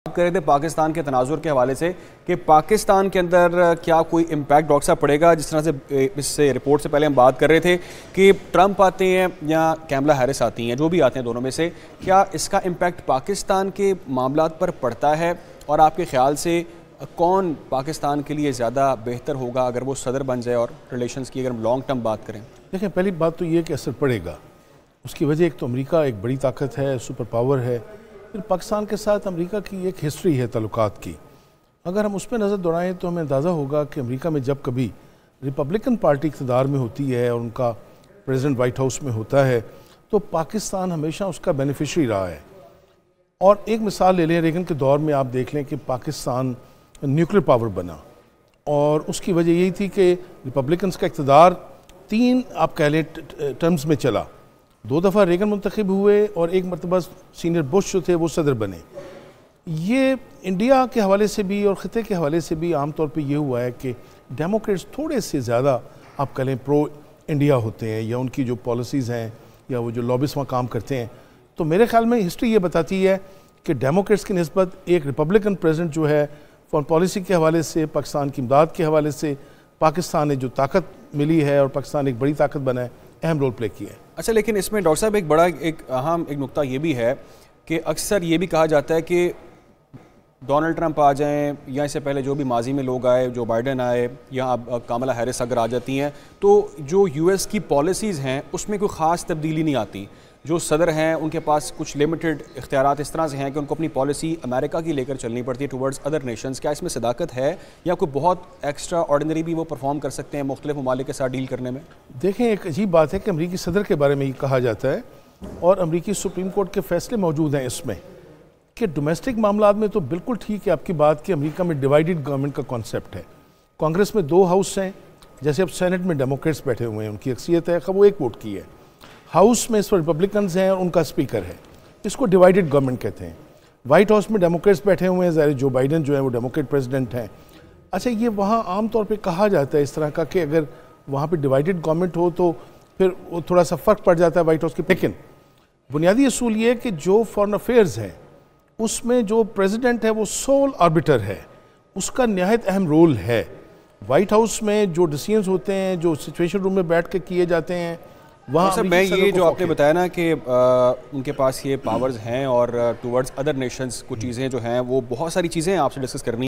बात कर रहे थे पाकिस्तान के तनाजुर के हवाले से कि पाकिस्तान के अंदर क्या कोई इम्पैक्ट डॉक्टर साहब पड़ेगा। जिस तरह से इससे रिपोर्ट से पहले हम बात कर रहे थे कि ट्रंप आते हैं या कैमला हैरिस आती हैं, जो भी आते हैं दोनों में से, क्या इसका इम्पैक्ट पाकिस्तान के मामलात पर पड़ता है? और आपके ख्याल से कौन पाकिस्तान के लिए ज़्यादा बेहतर होगा अगर वो सदर बन जाए? और रिलेशंस की अगर हम लॉन्ग टर्म बात करें, देखें, पहली बात तो ये कि असर पड़ेगा। उसकी वजह एक तो अमेरिका एक बड़ी ताकत है, सुपर पावर है। फिर पाकिस्तान के साथ अमेरिका की एक हिस्ट्री है ताल्लुकात की। अगर हम उस पर नज़र दौड़ाएं तो हमें अंदाज़ा होगा कि अमेरिका में जब कभी रिपब्लिकन पार्टी इक़्तिदार में होती है और उनका प्रेसिडेंट वाइट हाउस में होता है तो पाकिस्तान हमेशा उसका बेनिफिशरी रहा है। और एक मिसाल ले लें, रेगन के दौर में आप देख लें कि पाकिस्तान न्यूक्लियर पावर बना और उसकी वजह यही थी कि रिपब्लिकन्स का इक़्तिदार 3 आप कह लें टर्म्स में चला। 2 दफ़ा रेगन मुंतखब हुए और एक मरतबा सीनियर बुश जो थे वो सदर बने। ये इंडिया के हवाले से भी और ख़िते के हवाले से भी आम तौर पे ये हुआ है कि डेमोक्रेट्स थोड़े से ज़्यादा आप कह लें प्रो इंडिया होते हैं, या उनकी जो पॉलिसीज़ हैं या वो जो लॉबिस्ट वहाँ काम करते हैं। तो मेरे ख्याल में हिस्ट्री ये बताती है कि डेमोक्रेट्स की निस्बत एक रिपब्लिकन प्रेसिडेंट जो है फॉरेन पॉलिसी के हवाले से, पाकिस्तान की इमदाद के हवाले से, पाकिस्तान ने जो ताकत मिली है और पाकिस्तान एक बड़ी ताकत बना है, अहम रोल प्ले किया है। अच्छा, लेकिन इसमें डॉक्टर साहब एक बड़ा एक अहम एक नुक्ता ये भी है कि अक्सर ये भी कहा जाता है कि डोनाल्ड ट्रंप आ जाएं या इससे पहले जो भी माजी में लोग आए, जो बाइडेन आए या अब कामला हैरिस अगर आ जाती हैं, तो जो यूएस की पॉलिसीज़ हैं उसमें कोई ख़ास तब्दीली नहीं आती। जो सदर हैं उनके पास कुछ लिमिटेड इख्तियारात इस तरह से हैं कि उनको अपनी पॉलिसी अमेरिका की लेकर चलनी पड़ती है टुवर्ड्स अदर नेशंस। क्या इसमें सदाकत है या कोई बहुत एक्स्ट्रा ऑर्डिनरी भी वो परफॉर्म कर सकते हैं मुख्तलिफ ममालिक के साथ डील करने में? देखें, एक अजीब बात है कि अमरीकी सदर के बारे में ये कहा जाता है और अमरीकी सुप्रीम कोर्ट के फैसले मौजूद हैं इसमें कि डोमेस्टिक मामलात में तो बिल्कुल ठीक है आपकी बात कि अमेरिका में डिवाइडेड गवर्नमेंट का कॉन्सेप्ट है। कांग्रेस में 2 हाउस हैं, जैसे अब सेनेट में डेमोक्रेट्स बैठे हुए हैं, उनकी अक्सियत है, वो एक वोट की है। हाउस में इस पर रिपब्लिकन्स हैं और उनका स्पीकर है, इसको डिवाइडेड गवर्नमेंट कहते हैं। वाइट हाउस में डेमोक्रेट्स बैठे हुए हैं, ज़ाहिर जो बाइडेन जो है वो डेमोक्रेट प्रेसिडेंट हैं। अच्छा, ये वहाँ आम तौर पे कहा जाता है इस तरह का कि अगर वहाँ पे डिवाइडेड गवर्नमेंट हो तो फिर वो थोड़ा सा फ़र्क पड़ जाता है वाइट हाउस के। लेकिन बुनियादी असूल ये है कि जो फॉरेन अफेयर्स है उसमें जो प्रेसिडेंट है वो सोल आर्बिटर है, उसका निहायत अहम रोल है। वाइट हाउस में जो डिसीजंस होते हैं, जो सिचुएशन रूम में बैठ के किए जाते हैं, वहाँ सर मैं ये जो आपने बताया ना कि उनके पास ये पावर्स हैं और टुवर्ड्स अदर नेशंस कुछ चीज़ें जो हैं वो बहुत सारी चीज़ें आपसे डिस्कस करनी